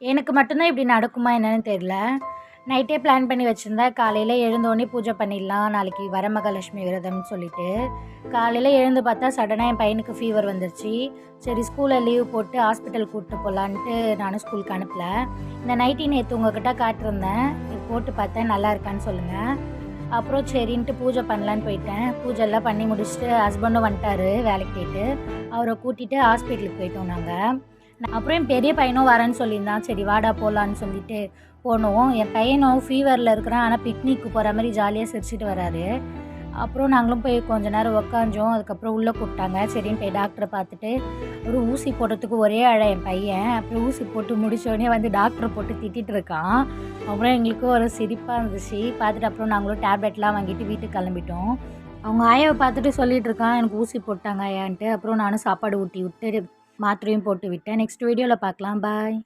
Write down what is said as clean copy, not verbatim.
எனக்கு மட்டும் தான் இப்படி நடக்குமா என்னன்னு தெரியல. நைட்டே பிளான் பண்ணி வச்சிருந்தேன். காலையில எழுந்தோனே பூஜை பண்ணிடலாம். நாளைக்கு வரமகாலட்சுமி விரதம்னு சொல்லிட்டு. காலையில எழுந்து பார்த்தா சடனா என் பையனுக்கு ஃபீவர் வந்துருச்சு. சரி ஸ்கூல்ல லீவ் போட்டு ஹாஸ்பிட்டல் கூட்டிட்டு போலான்ட்டு நானும் ஸ்கூலுக்கு அனுப்பல. இந்த நைட்டி நேத்து உங்ககிட்ட காட்டியிருந்தேன். போட்டு பார்த்தேன் நல்லா இருக்கான்னு சொல்லுங்க. அப்புறம் சரின்ட்டு பூஜை பண்ணலான்னு போயிட்டேன். பூஜைலாம் பண்ணி முடிச்சுட்டு ஹஸ்பண்டும் வந்துட்டாரு வேலைக்கு போயிட்டு. அவரை கூட்டிட்டு ஹாஸ்பிட்டலுக்கு போயிட்டோம் நாங்க. அப்புறம் என் பெரிய பையனும் வரேன்னு சொல்லியிருந்தான். சரி வாடா போகலான்னு சொல்லிட்டு போனோம். என் பையனும் ஃபீவரில் இருக்கிறான். ஆனால் பிக்னிக்கு போகிற மாதிரி ஜாலியாக சிரிச்சிட்டு வராரு. அப்புறம் நாங்களும் போய் கொஞ்ச நேரம் உக்காந்தோம். அதுக்கப்புறம் உள்ளே கூப்பிட்டாங்க. சரின்னு போய் டாக்டரை பார்த்துட்டு ஒரு ஊசி போடுறதுக்கு ஒரே அழ என் பையன். அப்புறம் ஊசி போட்டு முடிச்சோடனே வந்து டாக்டரை போட்டு திட்டிகிட்டு இருக்கான். அப்புறம் எங்களுக்கும் ஒரு சிரிப்பாக இருந்துச்சு. பார்த்துட்டு அப்புறம் நாங்களும் டேப்லெட்லாம் வாங்கிட்டு வீட்டுக்கு கிளம்பிட்டோம். அவங்க ஆயாவை பார்த்துட்டு சொல்லிட்டு இருக்கான், எனக்கு ஊசி போட்டாங்க ஆயான்ட்டு. அப்புறம் நானும் சாப்பாடு ஊட்டி விட்டு மாத்திரையும் போட்டு விட்டேன். நெக்ஸ்ட் வீடியோவில் பார்க்கலாம். பாய்.